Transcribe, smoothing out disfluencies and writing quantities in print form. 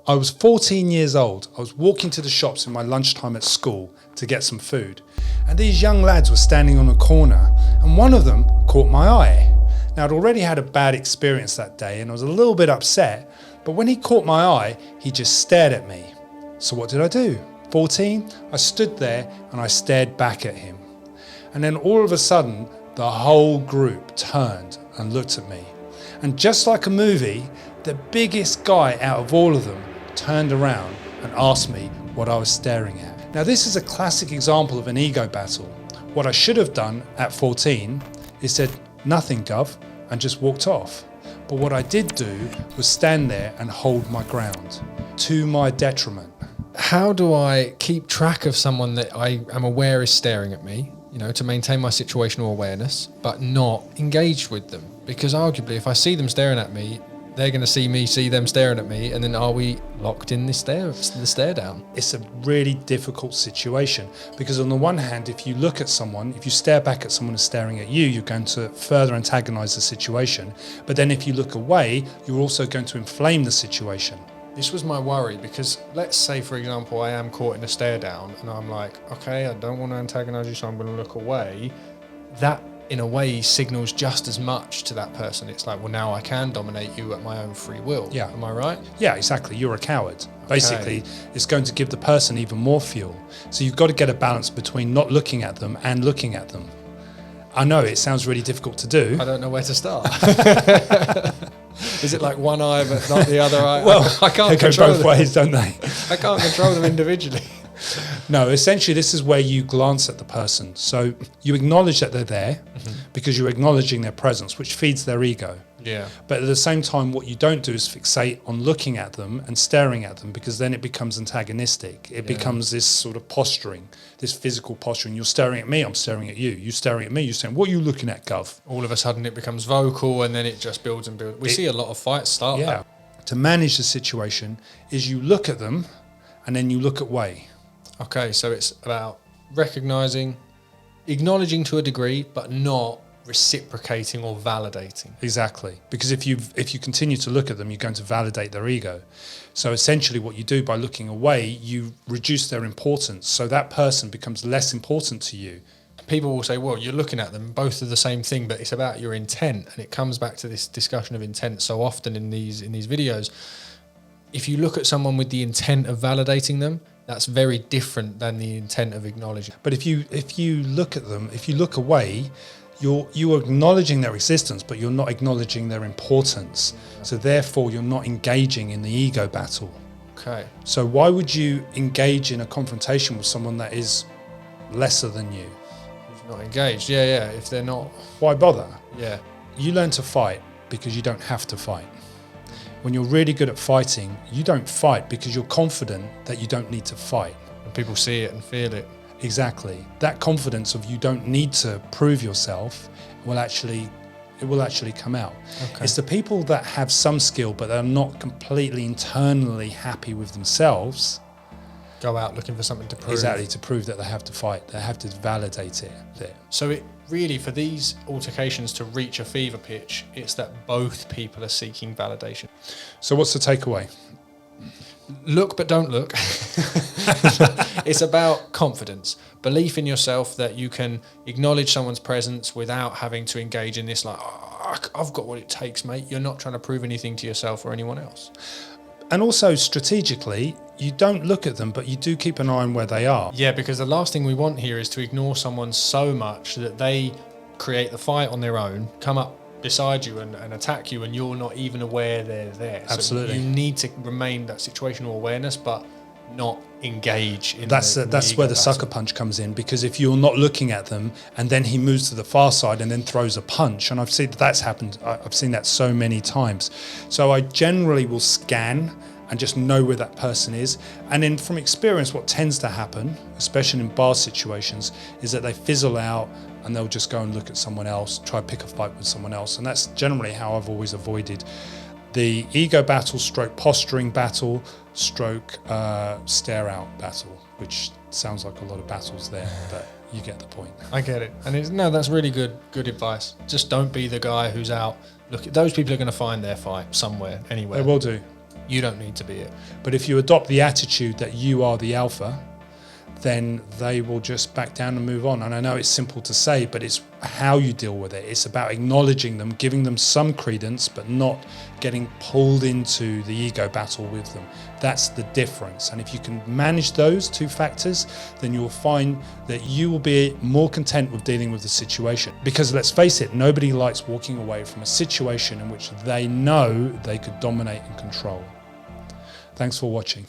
I was 14 years old. I was walking to the shops in my lunchtime at school to get some food. And these young lads were standing on a corner, and one of them caught my eye. Now, I'd already had a bad experience that day and I was a little bit upset, but when he caught my eye, he just stared at me. So what did I do? 14, I stood there and I stared back at him. And then all of a sudden, the whole group turned and looked at me. And just like a movie, the biggest guy out of all of them turned around and asked me what I was staring at. Now, this is a classic example of an ego battle. What I should have done at 14 is said, "Nothing, Gov," and just walked off. But what I did do was stand there and hold my ground, to my detriment. How do I keep track of someone that I am aware is staring at me, to maintain my situational awareness, but not engaged with them? Because arguably, if I see them staring at me, they're going to see them staring at me, and then are we locked in the stare down? It's a really difficult situation because on the one hand, if you look at someone, if you stare back at someone who's staring at you, you're going to further antagonize the situation. But then if you look away, you're also going to inflame the situation. This was my worry because let's say, for example, I am caught in a stare down and I'm like, okay, I don't want to antagonize you, so I'm going to look away. That in a way signals just as much to that person. It's like, well, now I can dominate you at my own free will. Yeah. Am I right? Yeah, exactly. You're a coward. Basically, it's going to give the person even more fuel. So you've got to get a balance between not looking at them and looking at them. I know it sounds really difficult to do. I don't know where to start. Is it like one eye but not the other eye? Well, I can't they go control both ways, don't they? I can't control them individually. No, essentially this is where you glance at the person. So you acknowledge that they're there because you're acknowledging their presence, which feeds their ego. Yeah. But at the same time, what you don't do is fixate on looking at them and staring at them, because then it becomes antagonistic. It becomes this sort of posturing, this physical posturing. You're staring at me, I'm staring at you. You're staring at me, you're saying, "What are you looking at, Gov?" All of a sudden it becomes vocal and then it just builds and builds. We see a lot of fights start Yeah. To manage the situation is you look at them and then you look away. Okay, so it's about recognizing, acknowledging to a degree, but not reciprocating or validating. Exactly, because if you continue to look at them, you're going to validate their ego. So essentially what you do by looking away, you reduce their importance, so that person becomes less important to you. People will say, well, you're looking at them, both are the same thing, but it's about your intent. And it comes back to this discussion of intent so often in these videos. If you look at someone with the intent of validating them, that's very different than the intent of acknowledging. But if you look at them, if you look away, you're acknowledging their existence, but you're not acknowledging their importance. So therefore, you're not engaging in the ego battle. Okay. So why would you engage in a confrontation with someone that is lesser than you? Who's not engaged? Yeah. If they're not, Why bother? yeah. You learn to fight because you don't have to fight. When you're really good at fighting, you don't fight because you're confident that you don't need to fight. And people see it and feel it. Exactly. That confidence of you don't need to prove yourself will actually come out. Okay. It's the people that have some skill but are not completely internally happy with themselves. Go out looking for something to prove. Exactly, to prove that they have to fight. They have to validate it there. So it really, for these altercations to reach a fever pitch, it's that both people are seeking validation. So what's the takeaway? Look but don't look. It's about confidence, belief in yourself that you can acknowledge someone's presence without having to engage in this like, oh, I've got what it takes, mate. You're not trying to prove anything to yourself or anyone else. And also strategically, you don't look at them, but you do keep an eye on where they are. Yeah, because the last thing we want here is to ignore someone so much that they create the fight on their own, come up beside you and attack you, and you're not even aware they're there. Absolutely. So you need to remain that situational awareness, but not engage in That's where the sucker punch comes in, because if you're not looking at them and then he moves to the far side and then throws a punch, and I've seen that's happened. I've seen that so many times. So I generally will scan and just know where that person is. And then from experience, what tends to happen, especially in bar situations, is that they fizzle out and they'll just go and look at someone else, try to pick a fight with someone else. And that's generally how I've always avoided the ego battle stroke posturing battle stroke stare out battle, which sounds like a lot of battles there, but you get the point. I get it. And that's really good advice. Just don't be the guy who's out. Look, those people are going to find their fight somewhere, anywhere. They will do. You don't need to be it. But if you adopt the attitude that you are the alpha, then they will just back down and move on. And I know it's simple to say, but it's how you deal with it. It's about acknowledging them, giving them some credence, but not getting pulled into the ego battle with them. That's the difference. And if you can manage those two factors, then you'll find that you will be more content with dealing with the situation. Because let's face it, nobody likes walking away from a situation in which they know they could dominate and control. Thanks for watching.